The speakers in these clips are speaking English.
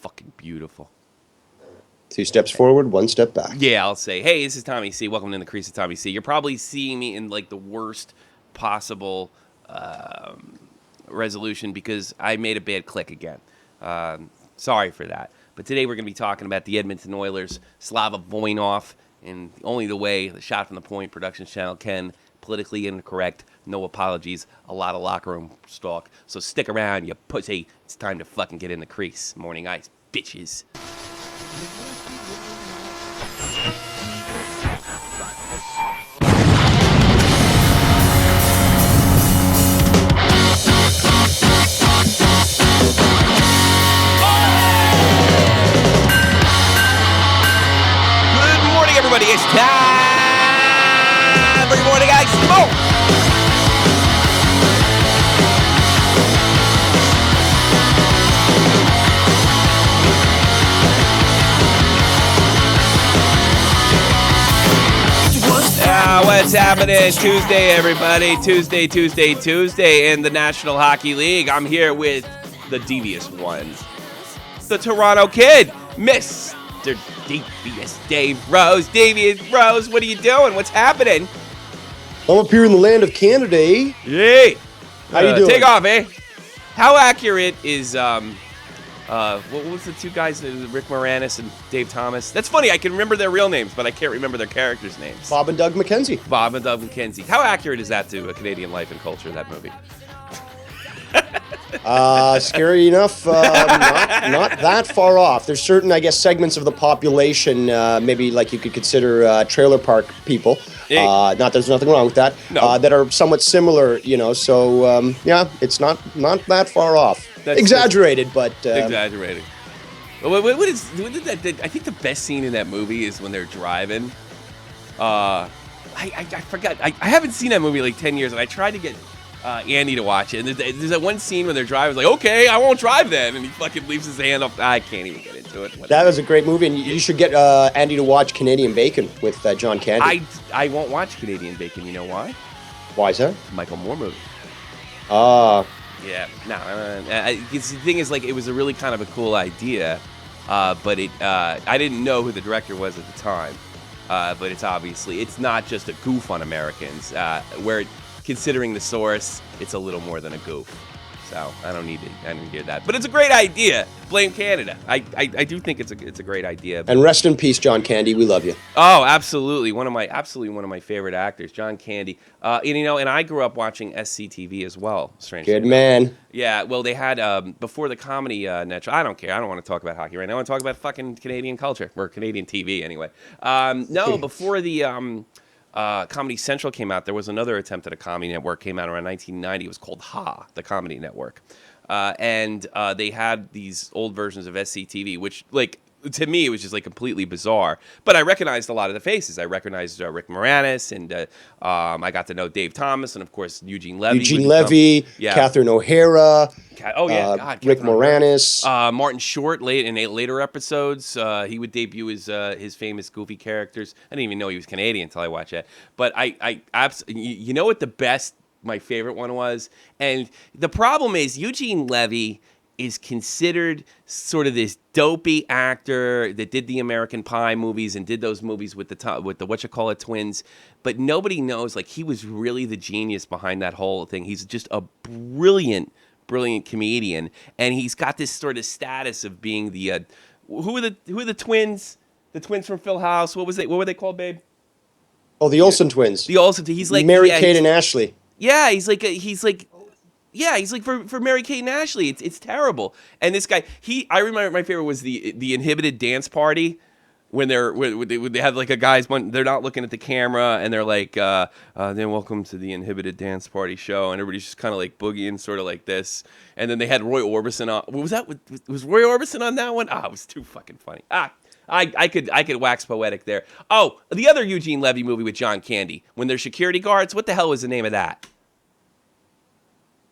fucking beautiful. 2 steps forward, 1 step back. Yeah, I'll say, hey, this is Tommy C. Welcome to the Crease of Tommy C. You're probably seeing me in like the worst possible resolution because I made a bad click again. Sorry for that. But today we're going to be talking about the Edmonton Oilers, Slava Voinov, and only the way the Shot from the Point production channel can. Politically incorrect, no apologies, a lot of locker room talk. So stick around, you pussy. It's time to fucking get in the crease. Morning ice, bitches. Good morning, everybody. It's time. Good morning, guys. Smoke. What's happening? Tuesday, everybody. Tuesday in the National Hockey League. I'm here with the devious ones. The Toronto Kid, Mr. Devious Dave Rose. Devious Rose, what are you doing? What's happening? I'm up here in the land of Canada, eh? Yay! How you doing? Take off, eh? How accurate is what was the two guys, Rick Moranis and Dave Thomas? That's funny. I can remember their real names, but I can't remember their characters' names. Bob and Doug McKenzie. Bob and Doug McKenzie. How accurate is that to Canadian life and culture? That movie. Scary enough, not that far off. There's certain, I guess, segments of the population, maybe like you could consider trailer park people. There's nothing wrong with that. No. That are somewhat similar, So yeah, it's not that far off. That's exaggerated, but exaggerated. What did that? I think the best scene in that movie is when they're driving. I forgot. I haven't seen that movie in like 10 years, and I tried to get Andy to watch it. And there's that one scene where they're driving, like, okay, I won't drive then, and he fucking leaves his hand up. I can't even get into it. Whatever. That was a great movie, and you should get Andy to watch Canadian Bacon with John Candy. I won't watch Canadian Bacon. You know why? Why is that? Michael Moore movie. Yeah, no. The thing is, like, it was a really kind of a cool idea, but I didn't know who the director was at the time. But it's not just a goof on Americans. Considering the source, it's a little more than a goof. So I don't need to hear that. But it's a great idea. Blame Canada. I do think it's a great idea. And rest in peace, John Candy. We love you. Oh, absolutely. One of my favorite actors, John Candy. And I grew up watching SCTV as well. Strangely. Good man. Yeah. Well, they had before the comedy net. I don't care. I don't want to talk about hockey right now. I want to talk about fucking Canadian culture or Canadian TV anyway. No, before the Comedy Central came out, there was another attempt at a comedy network, came out around 1990. It was called Ha, the Comedy Network. And they had these old versions of SCTV, which, like, to me, it was just, like, completely bizarre. But I recognized a lot of the faces. I recognized Rick Moranis, and I got to know Dave Thomas, and, of course, Eugene Levy. Catherine O'Hara. Rick Moranis. Martin Short, in later episodes, he would debut his famous goofy characters. I didn't even know he was Canadian until I watched that. But you know what my favorite one was? And the problem is Eugene Levy is considered sort of this dopey actor that did the American Pie movies and did those movies with the whatchamacallit twins, but nobody knows, like, he was really the genius behind that whole thing. He's just a brilliant comedian, and he's got this sort of status of being the who are the twins? The twins from Phil House. What were they called, babe? Oh, the Olsen twins. The Olsen. He's like Mary Kate and Ashley. Yeah, he's like for Mary Kate and Ashley. It's terrible. And this guy, I remember my favorite was the Inhibited Dance Party. When they have like a guy's one, they're not looking at the camera, and they're like, then welcome to the Inhibited Dance Party show, and everybody's just kind of like boogieing, sort of like this. And then they had Roy Orbison on. What was that? Was Roy Orbison on that one? It was too fucking funny. I could wax poetic there. Oh, the other Eugene Levy movie with John Candy, when they're security guards. What the hell was the name of that?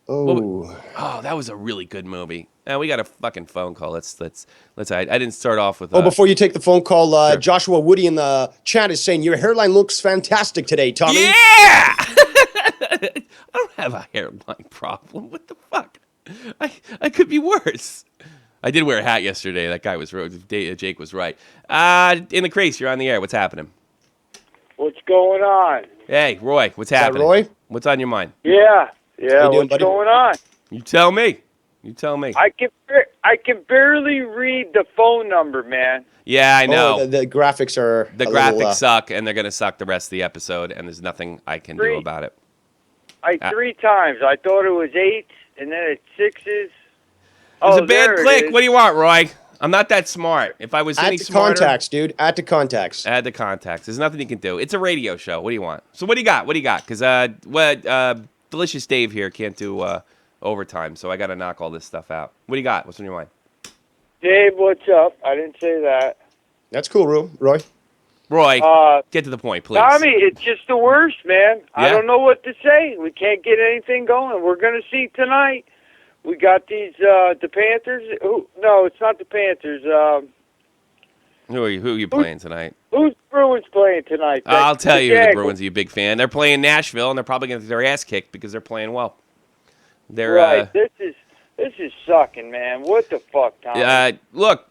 Oh, that was a really good movie. Now we got a fucking phone call. Let's. I didn't start off with. Before you take the phone call, sure. Joshua Woody in the chat is saying your hairline looks fantastic today, Tommy. Yeah. I don't have a hairline problem. What the fuck? I could be worse. I did wear a hat yesterday. That guy was Jake was right. In the crease, you're on the air. What's happening? What's going on? Hey, Roy, what's Is that happening? Roy? What's on your mind? Yeah, you doing, what's buddy? going on? You tell me. You tell me. I can barely read the phone number, man. Yeah, I know. Oh, the graphics are The graphics suck, and they're going to suck the rest of the episode, and there's nothing I can do about it. 3 times. I thought it was 8, and then it's 6s. It was a bad there click. it is. What do you want, Roy? I'm not that smart. If I was Add any to smarter... contacts, dude. Add to contacts. Add the contacts. There's nothing you can do. It's a radio show. What do you want? So what do you got? What do you got? Because Delicious Dave here can't do overtime, so I got to knock all this stuff out. What do you got? What's on your mind? Dave, what's up? I didn't say that. That's cool, Roy. Roy, get to the point, please. Tommy, it's just the worst, man. Yeah? I don't know what to say. We can't get anything going. We're going to see tonight. We got these, the Panthers. No, it's not the Panthers. Who are you playing tonight? Who's Bruins playing tonight? I'll tell you who the Jaguars. Bruins are you a big fan. They're playing Nashville, and they're probably going to get their ass kicked because they're playing well. They're Right. This is sucking, man. What the fuck, Tommy? look,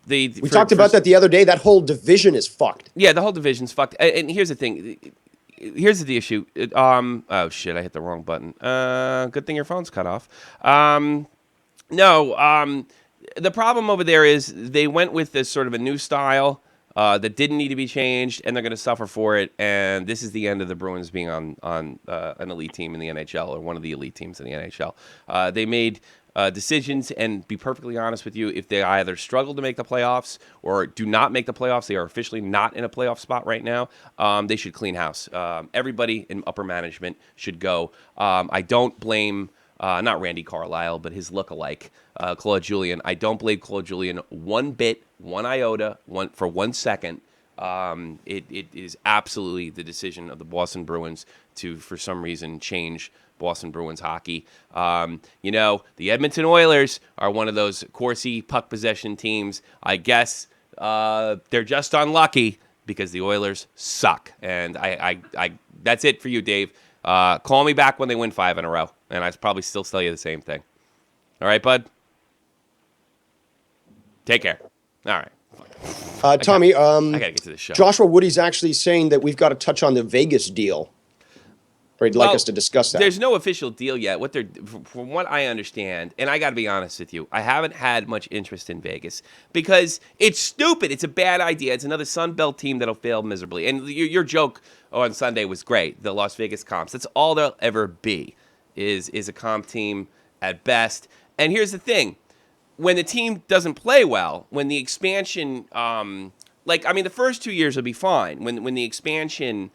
We talked about that the other day. That whole division is fucked. Yeah, the whole division's fucked. And here's the thing. Here's the issue. Oh shit, I hit the wrong button. Good thing your phone's cut off. The problem over there is they went with this sort of a new style that didn't need to be changed, and they're going to suffer for it. And this is the end of the Bruins being on an elite team in the NHL, or one of the elite teams in the NHL. They made decisions, and be perfectly honest with you, if they either struggle to make the playoffs or do not make the playoffs, they are officially not in a playoff spot right now. They should clean house. Everybody in upper management should go. I don't blame not Randy Carlisle, but his lookalike, Claude Julien. I don't blame Claude Julien one bit, one iota, for 1 second. It is absolutely the decision of the Boston Bruins to, for some reason, change Boston Bruins hockey. The Edmonton Oilers are one of those Corsi puck possession teams. I guess they're just unlucky because the Oilers suck. And I that's it for you, Dave. Call me back when they win 5 in a row, and I'd probably still tell you the same thing. All right, bud? Take care. All right. Tommy, I got to get to the show. Joshua Woody's actually saying that we've got to touch on the Vegas deal. Or he'd like us to discuss that. There's no official deal yet. From what I understand, and I got to be honest with you, I haven't had much interest in Vegas because it's stupid. It's a bad idea. It's another Sun Belt team that'll fail miserably. And your joke on Sunday was great. The Las Vegas Comps. That's all they'll ever be, is a comp team at best. And here's the thing: when the team doesn't play well, when the expansion, the first 2 years will be fine. When the expansion.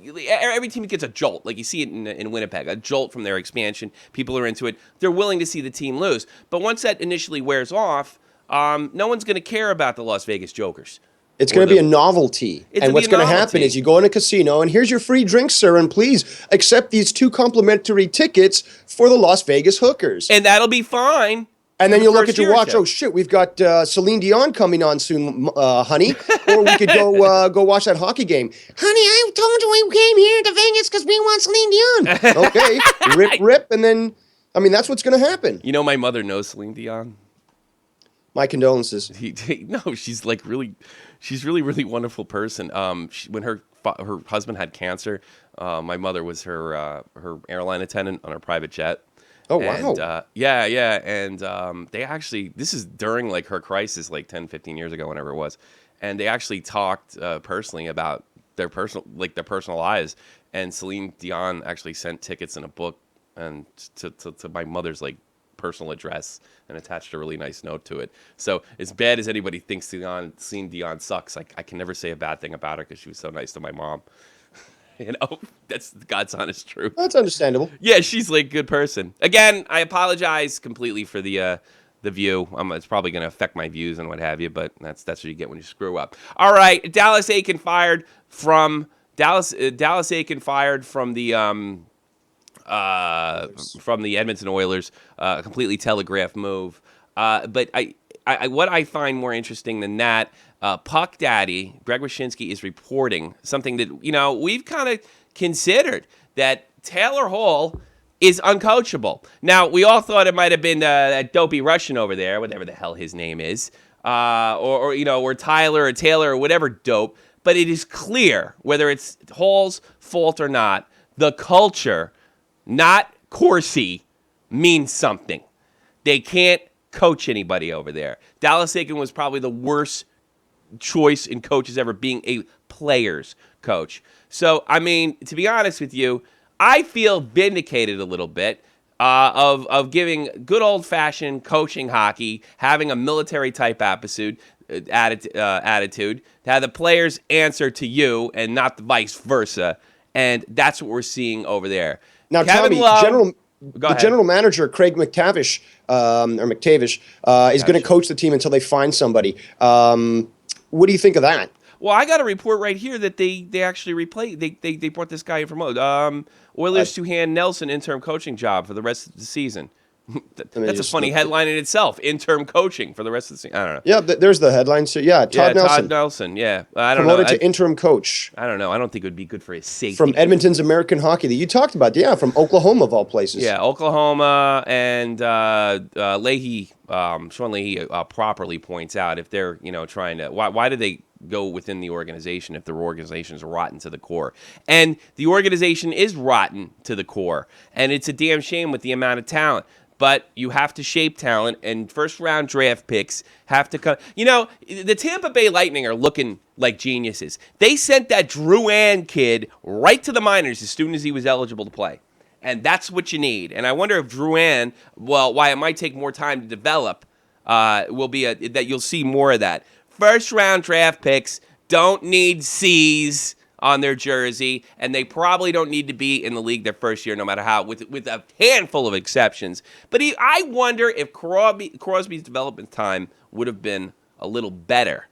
Every team gets a jolt, like you see it in Winnipeg, a jolt from their expansion. People are into it. They're willing to see the team lose. But once that initially wears off, no one's going to care about the Las Vegas Jokers. It's going to be a novelty. And what's going to happen is you go in a casino, and here's your free drink, sir, and please accept these 2 complimentary tickets for the Las Vegas hookers. And that'll be fine. And then you'll look at your watch. Oh shit, we've got Celine Dion coming on soon, honey. Or we could go watch that hockey game. Honey, I told you we came here to Vegas because we want Celine Dion. Okay, rip, and then that's what's going to happen. You know, my mother knows Celine Dion. My condolences. No, she's really wonderful person. When her husband had cancer, my mother was her airline attendant on her private jet. Oh, wow. And they actually, this is during like her crisis, like 10, 15 years ago, whenever it was. And they actually talked personally about their personal lives. And Celine Dion actually sent tickets and a book and to my mother's like personal address and attached a really nice note to it. So as bad as anybody thinks Celine Dion sucks, I can never say a bad thing about her because she was so nice to my mom. That's God's honest truth. That's understandable. Yeah, she's like a good person. Again, I apologize completely for the view. It's probably going to affect my views and what have you, but that's what you get when you screw up. All right, Dallas Aiken fired from the Edmonton Oilers. A completely telegraphed move. But what I find more interesting than that, Puck Daddy, Greg Wyshynski, is reporting something that, we've kind of considered, that Taylor Hall is uncoachable. Now, we all thought it might have been that dopey Russian over there, whatever the hell his name is, or Tyler or Taylor or whatever dope. But it is clear, whether it's Hall's fault or not, the culture, not Corsi, means something. They can't coach anybody over there. Dallas Aiken was probably the worst choice in coaches ever, being a player's coach. So, I mean, to be honest with you, I feel vindicated a little bit of giving good old-fashioned coaching hockey, having a military-type attitude, to have the players answer to you and not the vice versa. And that's what we're seeing over there. Now, Kevin Tommy, Love, general manager, Craig McTavish, is going to coach the team until they find somebody. What do you think of that? Well, I got a report right here that they actually replaced. They brought this guy in from Oilers to hand Nelson interim coaching job for the rest of the season. That's a funny headline in itself. Interim coaching for the rest of the season. I don't know. Yeah, there's the headline. So Todd Nelson. Todd Nelson. Yeah, I don't know. Promoted to interim coach. I don't know. I don't think it would be good for his safety. From Edmonton's American Hockey that you talked about. Yeah, from Oklahoma of all places. Yeah, Oklahoma and Leahy. Sean Leahy properly points out if they're trying to why do they go within the organization if their organization is rotten to the core. And the organization is rotten to the core. And it's a damn shame with the amount of talent. But you have to shape talent, and first-round draft picks have to come. The Tampa Bay Lightning are looking like geniuses. They sent that Drouin kid right to the minors as soon as he was eligible to play. And that's what you need. And I wonder if Drouin, why it might take more time to develop, will be that you'll see more of that. First-round draft picks don't need C's on their jersey, and they probably don't need to be in the league their first year, no matter how, with a handful of exceptions. But I wonder if Crosby's development time would have been a little better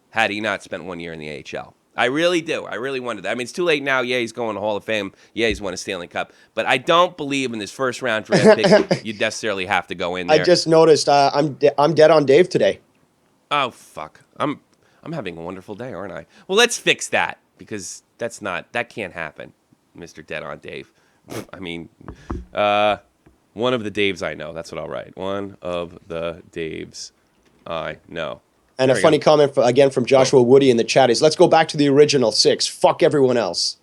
had he not spent 1 year in the AHL. I really do. I really wonder that. I mean, it's too late now. Yeah, he's going to Hall of Fame. Yeah, he's won a Stanley Cup. But I don't believe in this first-round draft pick you necessarily have to go in there. I just noticed I'm dead on Dave today. Oh, fuck. I'm having a wonderful day, aren't I? Well, let's fix that. Because that can't happen, Mr. Dead on Dave. I mean, one of the Daves I know. That's what I'll write. One of the Daves I know. And there a funny comment again from Joshua Woody in the chat is, let's go back to the original 6. Fuck everyone else.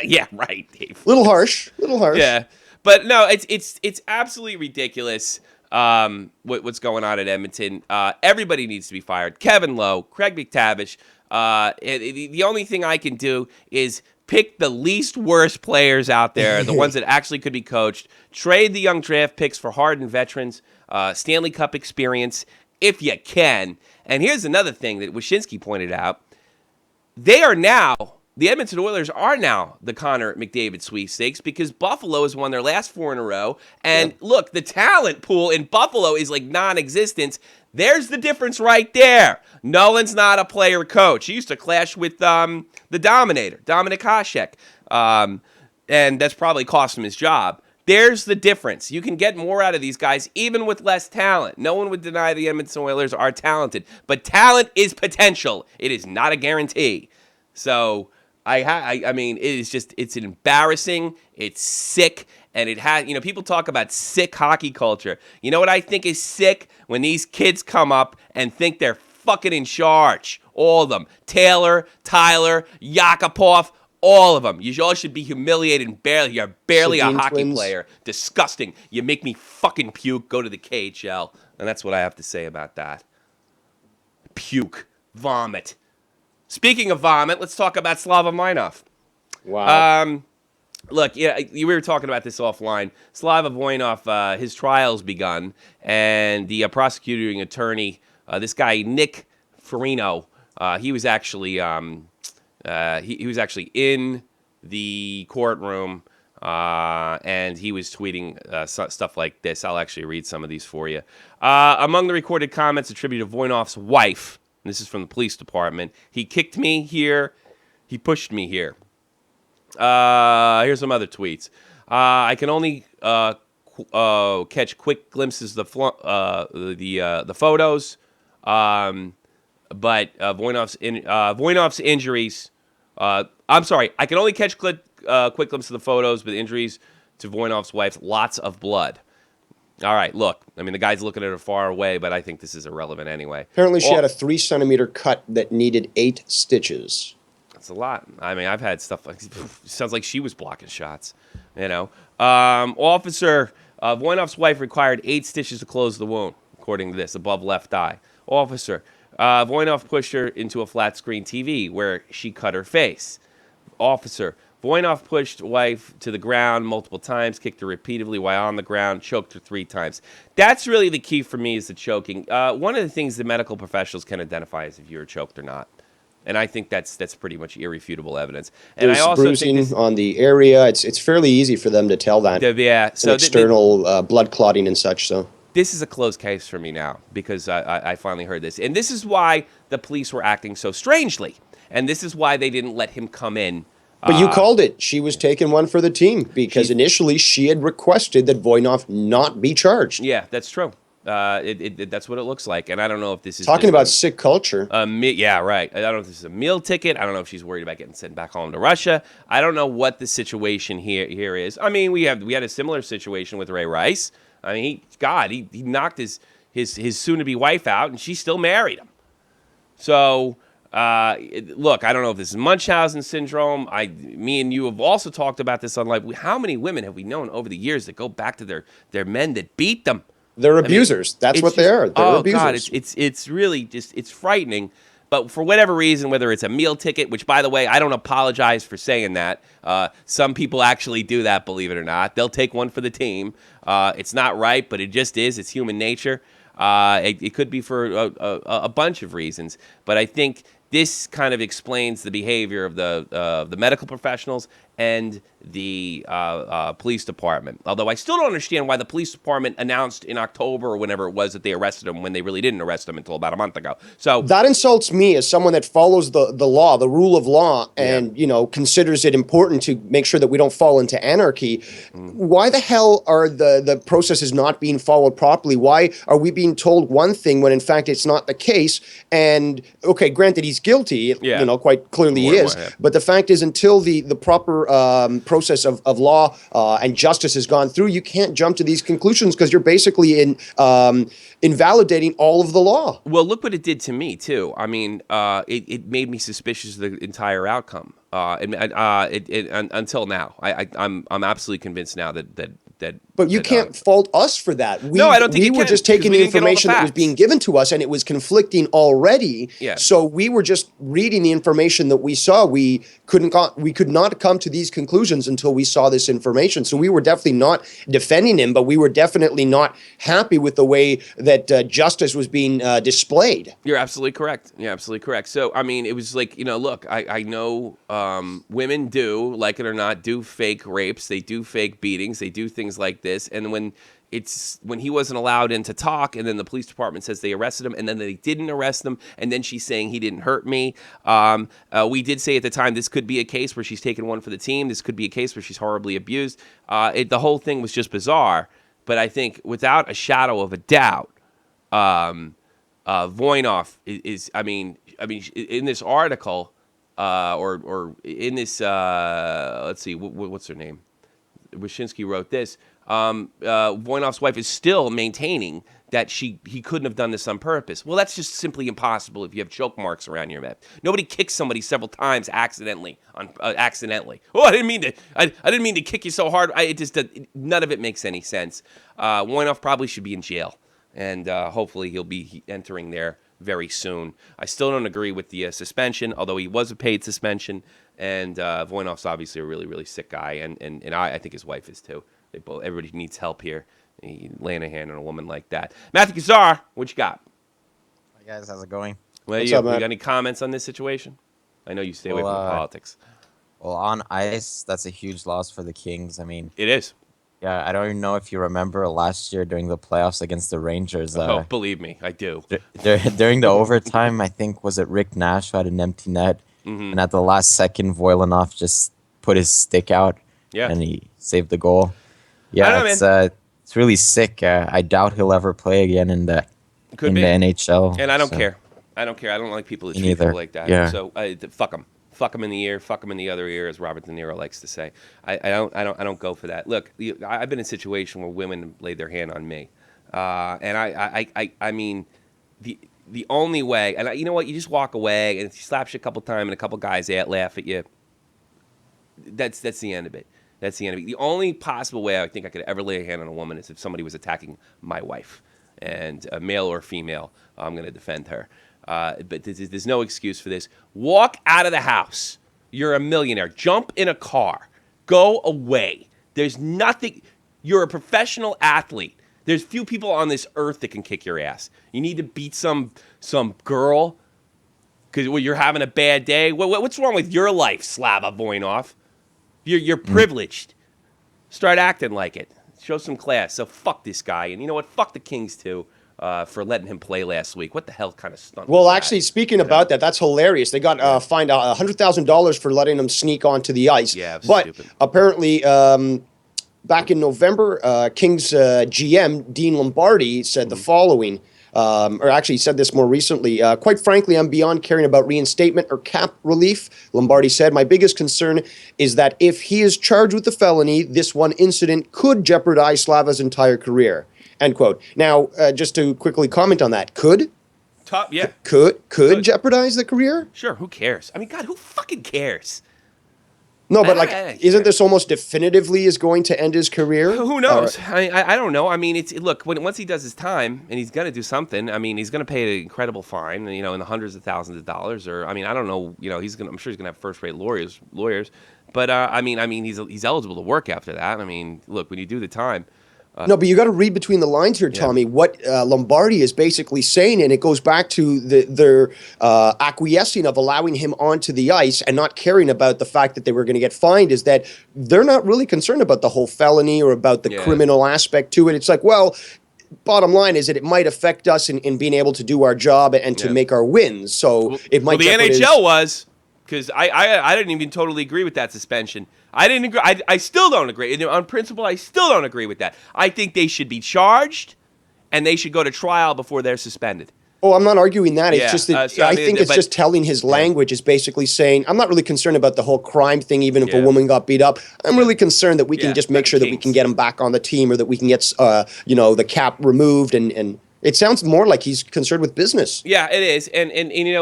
Yeah, right, Dave. Little harsh. Yeah, but no, it's absolutely ridiculous. What's going on at Edmonton? Everybody needs to be fired. Kevin Lowe, Craig McTavish. The only thing I can do is pick the least worst players out there, the ones that actually could be coached. Trade the young draft picks for hardened veterans, Stanley Cup experience, if you can. And here's another thing that Wyshynski pointed out. The Edmonton Oilers are now the Connor McDavid sweepstakes because Buffalo has won their last 4 in a row. And look, the talent pool in Buffalo is like non-existent. There's the difference right there. Nolan's not a player coach. He used to clash with the Dominator, Dominik Hasek. And that's probably cost him his job. There's the difference. You can get more out of these guys even with less talent. No one would deny the Edmonton Oilers are talented. But talent is potential. It is not a guarantee. So I mean, it's embarrassing. It's sick. And it has, people talk about sick hockey culture. You know what I think is sick? When these kids come up and think they're fucking in charge. All of them. Taylor, Tyler, Yakupov, all of them. You all should be humiliated and you're barely a hockey player. Disgusting. You make me fucking puke. Go to the KHL. And that's what I have to say about that. Puke. Vomit. Speaking of vomit, let's talk about Slava Minov. Wow. Look, we were talking about this offline. Slava Voinov, his trial's begun, and the prosecuting attorney, this guy Nick Farino, he was actually he was actually in the courtroom, and he was tweeting stuff like this. I'll actually read some of these for you. Among the recorded comments attributed to Voinov's wife. This is from the police department. He kicked me here. He pushed me here. Here's some other tweets. I can only catch quick glimpses of the photos. But Voinov's injuries. I'm sorry. I can only catch quick glimpses of the photos, but injuries to Voinov's wife, lots of blood. All right, look. I mean, the guy's looking at her far away, but I think this is irrelevant anyway. Apparently, she had a 3-centimeter cut that needed 8 stitches. That's a lot. I mean, I've had stuff like sounds like she was blocking shots. Officer Voinov's wife required 8 stitches to close the wound, according to this, above left eye. Officer Voinov pushed her into a flat screen TV where she cut her face. Officer Voinov pushed wife to the ground multiple times, kicked her repeatedly while on the ground, choked her 3 times. That's really the key for me is the choking. One of the things that medical professionals can identify is if you're choked or not. And I think that's pretty much irrefutable evidence. And There's I also bruising on the area. It's fairly easy for them to tell that. Yeah. It's an external blood clotting and such. So this is a closed case for me now because I finally heard this. And this is why the police were acting so strangely. And this is why they didn't let him come in. But you called it. She was taking one for the team because initially she had requested that Voinov not be charged. Yeah, that's true. That's what it looks like. And I don't know if this is... Talking about sick culture. Yeah, right. I don't know if this is a meal ticket. I don't know if she's worried about getting sent back home to Russia. I don't know what the situation here is. I mean, we had a similar situation with Ray Rice. I mean, he knocked his soon-to-be wife out, and she still married him. So... look, I don't know if this is Munchausen syndrome. Me and you have also talked about this on live. How many women have we known over the years that go back to their men that beat them? They're abusers. That's what they are. They're abusers. God, it's really just it's frightening. But for whatever reason, whether it's a meal ticket, which by the way, I don't apologize for saying that. Some people actually do that, believe it or not. They'll take one for the team. It's not right, but it just is. It's human nature. It could be for a bunch of reasons, but I think this kind of explains the behavior of the medical professionals and the police department. Although I still don't understand why the police department announced in October or whenever it was that they arrested him when they really didn't arrest him until about a month ago. So that insults me as someone that follows the law, the rule of law, and considers it important to make sure that we don't fall into anarchy. Why the hell are the processes not being followed properly? Why are we being told one thing when in fact it's not the case? And okay, granted he's guilty, quite clearly he is. But the fact is, until the proper process of law and justice has gone through, you can't jump to these conclusions because you're basically invalidating all of the law. Well, look what it did to me too. I mean, it made me suspicious of the entire outcome. Until now, I'm absolutely convinced now that. But you can't fault us for that. No, I don't think we were just taking the information that was being given to us, and it was conflicting already. Yeah. So we were just reading the information that we saw. We could not come to these conclusions until we saw this information. So we were definitely not defending him, but we were definitely not happy with the way that justice was being displayed. You're absolutely correct. You're absolutely correct. So I mean, it was like look, I know women do, like it or not, do fake rapes. They do fake beatings. They do things like this, and when he wasn't allowed in to talk, and then the police department says they arrested him, and then they didn't arrest him, and then she's saying he didn't hurt me. We did say at the time this could be a case where she's taken one for the team. This could be a case where she's horribly abused. The whole thing was just bizarre. But I think without a shadow of a doubt, Voinov is. I mean, in this article, or in this, let's see, what's her name? Wyszynski wrote this. Voinov's wife is still maintaining that he couldn't have done this on purpose. Well, that's just simply impossible if you have choke marks around your neck. Nobody kicks somebody several times accidentally. Oh, I didn't mean to. I didn't mean to kick you so hard. None of it makes any sense. Voinov probably should be in jail, and hopefully he'll be entering there very soon. I still don't agree with the suspension, although he was a paid suspension. And Voinov's obviously a really, really sick guy, and I think his wife is too. Everybody needs help here. Laying a hand on a woman like that. Matthew Kazar, what you got? Hi guys, how's it going? What's up, you Matt? got any comments on this situation? I know you stay away from politics. Well, on ice, that's a huge loss for the Kings. I mean, It is. yeah, I don't even know if you remember last year during the playoffs against the Rangers. Believe me, I do. During the overtime, I think, was it Rick Nash who had an empty net? Mm-hmm. And at the last second, Voilanov just put his stick out, and he saved the goal. Yeah, it's really sick. I doubt he'll ever play again in the NHL. And I don't care. I don't care. I don't like people that treat people like that. Yeah. So fuck them. Fuck them in the ear, fuck them in the other ear, as Robert De Niro likes to say. I don't go for that. Look, I've been in a situation where women laid their hand on me, and I mean, the only way, and you know what, you just walk away, and if you slap you a couple times, and a couple guys laugh at you, that's the end of it. That's the end of it. The only possible way I think I could ever lay a hand on a woman is if somebody was attacking my wife, and male or female, I'm going to defend her. But there's no excuse for this. Walk out of the house. You're a millionaire. Jump in a car. Go away. There's nothing. You're a professional athlete. There's few people on this earth that can kick your ass. You need to beat some girl because you're having a bad day. What's wrong with your life, Slava Voinov? You're privileged. Start acting like it. Show some class. So fuck this guy. And you know what? Fuck the Kings too. For letting him play last week. What the hell kind of stunt? Well, actually, speaking about that, that's hilarious. They got fined $100,000 for letting him sneak onto the ice. Yeah, but stupid. Apparently, back in November, Kings GM Dean Lombardi said the following. Or actually said this more recently. Quite frankly, I'm beyond caring about reinstatement or cap relief. Lombardi said, my biggest concern is that if he is charged with a felony, this one incident could jeopardize Slava's entire career. End quote. Now, just to quickly comment on that, could jeopardize the career? Sure, who cares? I mean, God, who fucking cares? No, but isn't this almost definitively is going to end his career? Who knows? I don't know. I mean, look, once he does his time and he's going to do something. I mean, he's going to pay an incredible fine, in the hundreds of thousands of dollars. Or I mean, I don't know. I'm sure he's going to have first-rate lawyers. But I mean, he's eligible to work after that. I mean, look, when you do the time. No, but you got to read between the lines here, Tommy. Yeah. What Lombardi is basically saying, and it goes back to their acquiescing of allowing him onto the ice and not caring about the fact that they were going to get fined, is that they're not really concerned about the whole felony or about the criminal aspect to it. It's like, well, bottom line is that it might affect us in being able to do our job and to make our wins. So it might. Well, the NHL was. Because I didn't even totally agree with that suspension. I didn't agree. I still don't agree. On principle, I still don't agree with that. I think they should be charged, and they should go to trial before they're suspended. Oh, I'm not arguing that. It's just that I think it's just telling his language is basically saying, I'm not really concerned about the whole crime thing, even if a woman got beat up. I'm really concerned that we can just make sure that we can get him back on the team or that we can get the cap removed and it sounds more like he's concerned with business. Yeah, it is, and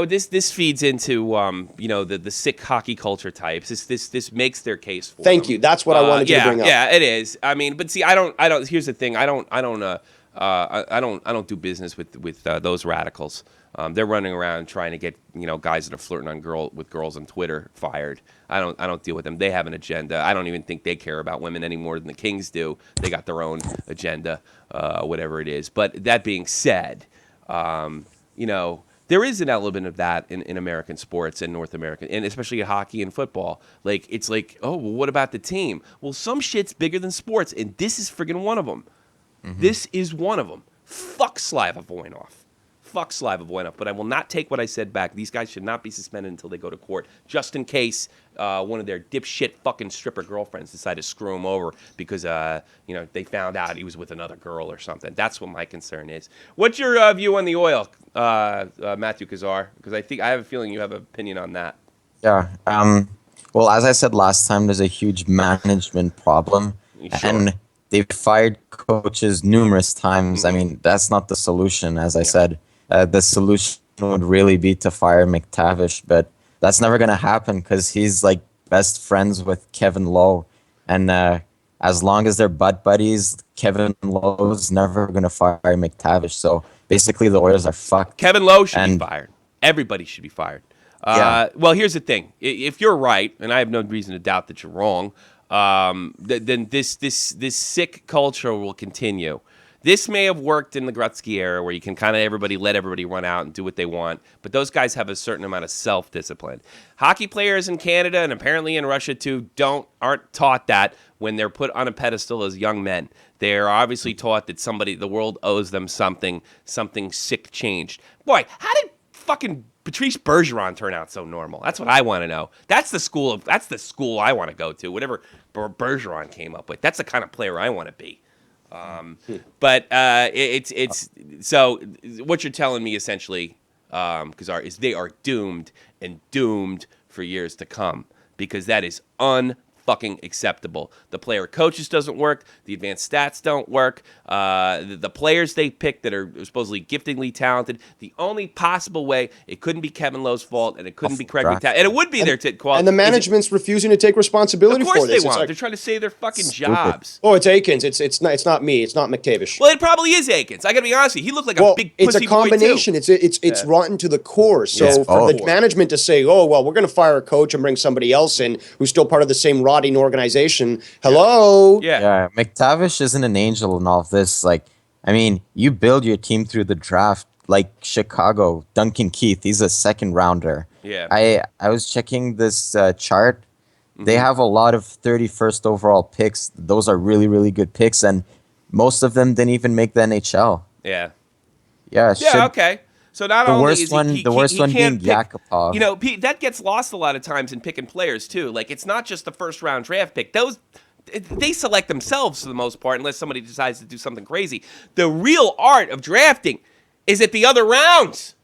this feeds into the sick hockey culture types. This makes their case for. Thank you. That's what I wanted you to bring up. Yeah, it is. I mean, but see, I don't. Here's the thing. I don't do business with those radicals. They're running around trying to get guys that are flirting with girls on Twitter fired. I don't deal with them. They have an agenda. I don't even think they care about women any more than the Kings do. They got their own agenda, whatever it is. But that being said, there is an element of that in American sports and North American, and especially hockey and football. Like it's like, oh, well, what about the team? Well, some shit's bigger than sports, and this is friggin' one of them. Mm-hmm. This is one of them. Fuck Slava Voinov. Fuck Slava Voinov, but I will not take what I said back. These guys should not be suspended until they go to court, just in case one of their dipshit fucking stripper girlfriends decide to screw him over because they found out he was with another girl or something. That's what my concern is. What's your view on the oil, Matthew Kazar? Because I have a feeling you have an opinion on that. Yeah. Well, as I said last time, there's a huge management problem, and they've fired coaches numerous times. Mm-hmm. I mean, that's not the solution, as I said. The solution would really be to fire McTavish, but that's never going to happen because he's like best friends with Kevin Lowe. And as long as they're butt buddies, Kevin Lowe's never going to fire McTavish. So basically the Oilers are fucked. Kevin Lowe should be fired. Everybody should be fired. Well, here's the thing. If you're right, and I have no reason to doubt that you're wrong, then this sick culture will continue. This may have worked in the Gretzky era where you can kind of let everybody run out and do what they want, but those guys have a certain amount of self-discipline. Hockey players in Canada and apparently in Russia too aren't taught that when they're put on a pedestal as young men. They're obviously taught that the world owes them something sick changed. Boy, how did fucking Patrice Bergeron turn out so normal? That's what I want to know. That's the school I want to go to. Whatever Bergeron came up with. That's the kind of player I want to be. But it's so what you're telling me essentially, is they are doomed for years to come, because that is unfucking acceptable. The player coaches doesn't work. The advanced stats don't work. The players they pick that are supposedly giftingly talented, the only possible way, it couldn't be Kevin Lowe's fault, and it couldn't be Craig McTavish, and it would be their quality. And the management's refusing to take responsibility for this. Of course they won't. They're trying to save their fucking jobs. Oh, it's Akins. It's not me. It's not McTavish. Well, it probably is Akins. I got to be honest with you. He looked like a big pussy boy, too. It's a combination. It's rotten to the core. So for the management to say, oh, well, we're going to fire a coach and bring somebody else in who's still part of the same rotting organization. Hello? Yeah. McTavish isn't an angel in all of this. Like, I mean, you build your team through the draft. Like Chicago, Duncan Keith, he's a second rounder. Yeah. I was checking this chart. They have a lot of 31st overall picks. Those are really, really good picks, and most of them didn't even make the NHL. Yeah. Yeah. Okay. So not only is the worst one being Yakupov. You know, that gets lost a lot of times in picking players too. Like, it's not just the first round draft pick. They select themselves for the most part, unless somebody decides to do something crazy. The real art of drafting is at the other rounds.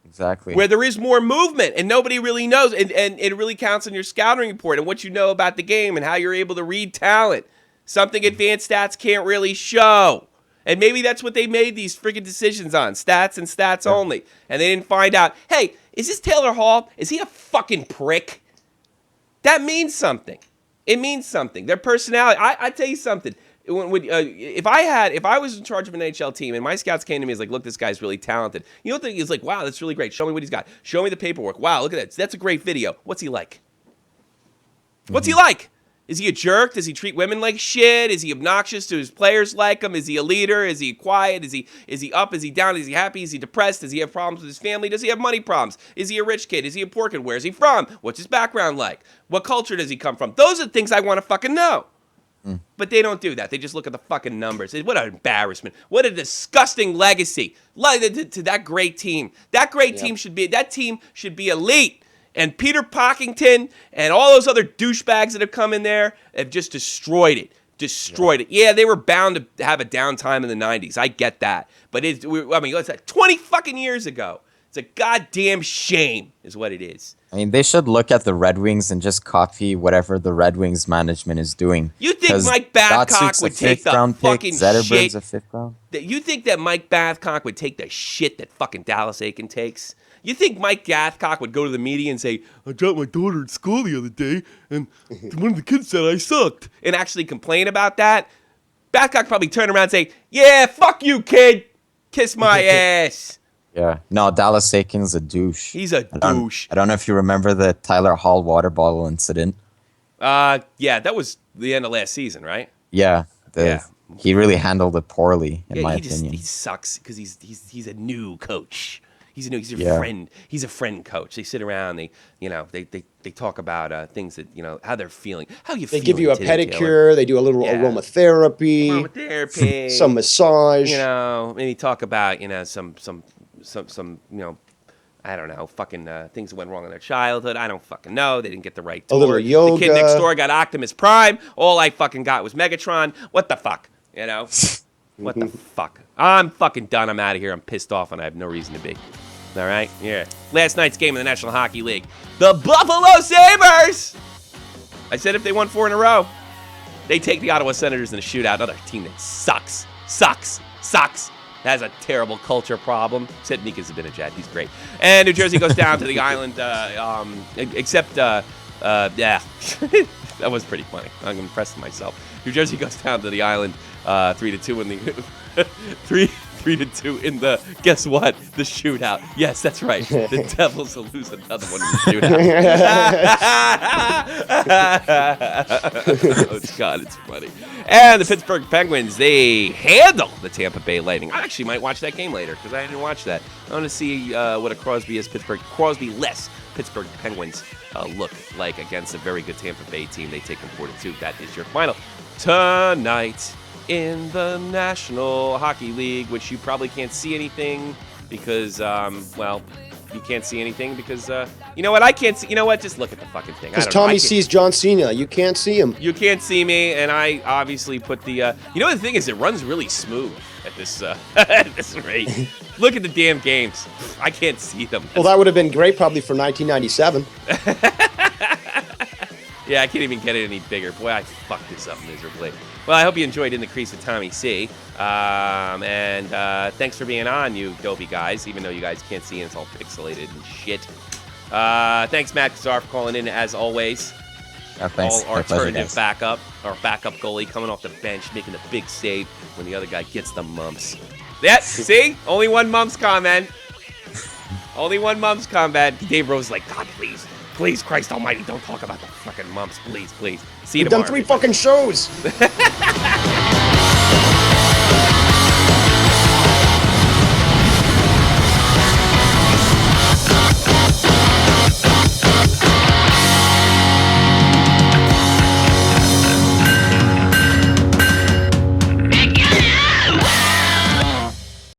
Exactly. Where there is more movement and nobody really knows. And it really counts on your scouting report and what you know about the game and how you're able to read talent. Something advanced stats can't really show. And maybe that's what they made these friggin' decisions on. Stats and stats only. And they didn't find out, hey, is this Taylor Hall? Is he a fucking prick? That means something. It means something. Their personality. I tell you something. If I was in charge of an NHL team and my scouts came to me and was like, look, this guy's really talented. You know what? He's like, wow, that's really great. Show me what he's got. Show me the paperwork. Wow, look at that. That's a great video. What's he like? What's he like? Is he a jerk? Does he treat women like shit? Is he obnoxious? Do his players like him? Is he a leader? Is he quiet? Is he up? Is he down? Is he happy? Is he depressed? Does he have problems with his family? Does he have money problems? Is he a rich kid? Is he a poor kid? Where's he from? What's his background like? What culture does he come from? Those are the things I want to fucking know. But they don't do that. They just look at the fucking numbers. What an embarrassment. What a disgusting legacy to that great team. That great team should be elite. And Peter Pockington and all those other douchebags that have come in there have just destroyed it. It. Yeah, they were bound to have a downtime in the 90s. I get that. But it's 20 fucking years ago. It's a goddamn shame is what it is. I mean, they should look at the Red Wings and just copy whatever the Red Wings management is doing. You think Mike Babcock would take the fucking shit? A fifth round? You think that Mike Babcock would take the shit that fucking Dallas Aiken takes? You think Mike Babcock would go to the media and say, I dropped my daughter at school the other day, and one of the kids said I sucked, and actually complain about that? Babcock probably turn around and say, yeah, fuck you, kid. Kiss my ass. Yeah. No, Dallas Aiken's a douche. He's a douche. I don't know if you remember the Tyler Hall water bottle incident. Yeah, that was the end of last season, right? Yeah. He really handled it poorly, in my opinion. He sucks because he's a new coach. He's a friend. He's a friend coach. They sit around. They talk about things that how they're feeling. How you? They give you a pedicure. Taylor? They do a little aromatherapy. Some massage. Maybe talk about some I don't know, fucking things that went wrong in their childhood. I don't fucking know. They didn't get the right tour. A little yoga. The kid next door got Optimus Prime. All I fucking got was Megatron. What the fuck? What the fuck? I'm fucking done. I'm out of here. I'm pissed off and I have no reason to be. All right? Yeah. Last night's game in the National Hockey League. The Buffalo Sabres! I said if they won 4 in a row, they take the Ottawa Senators in a shootout. Another team that sucks. Has a terrible culture problem. Except Mika Zibanejad. He's great. And New Jersey goes down to the island, yeah. That was pretty funny. I'm impressed with myself. New Jersey goes down to the island 3-2 in the 3-2 in the, guess what? The shootout. Yes, that's right. The Devils will lose another one in the shootout. Oh, God, it's funny. And the Pittsburgh Penguins, they handle the Tampa Bay Lightning. I actually might watch that game later because I didn't watch that. I want to see what a Crosby-less Pittsburgh Penguins look like against a very good Tampa Bay team. They take them 4-2. That is your final tonight in the National Hockey League, which you probably can't see anything because, you can't see anything because, you know what? I can't see. You know what? Just look at the fucking thing. Because Tommy sees John Cena. You can't see him. You can't see me, and I obviously put the, the thing is, it runs really smooth at this at this rate. Look at the damn games. I can't see them. Well, that would have been great probably for 1997. Yeah, I can't even get it any bigger. Boy, I fucked this up miserably. Well, I hope you enjoyed In the Crease with Tommy C. And thanks for being on, you dopey guys, even though you guys can't see and it's all pixelated and shit. Thanks, Matt Kazar, for calling in, as always. Oh, thanks. All alternative backup, our backup goalie coming off the bench, making a big save when the other guy gets the mumps. Yeah, see? Only one mumps comment. Only one mumps comment. Dave Rose is like, God, please. Please, Christ almighty, don't talk about the fucking mumps. Please, please. See you tomorrow. We've done 3 fucking shows.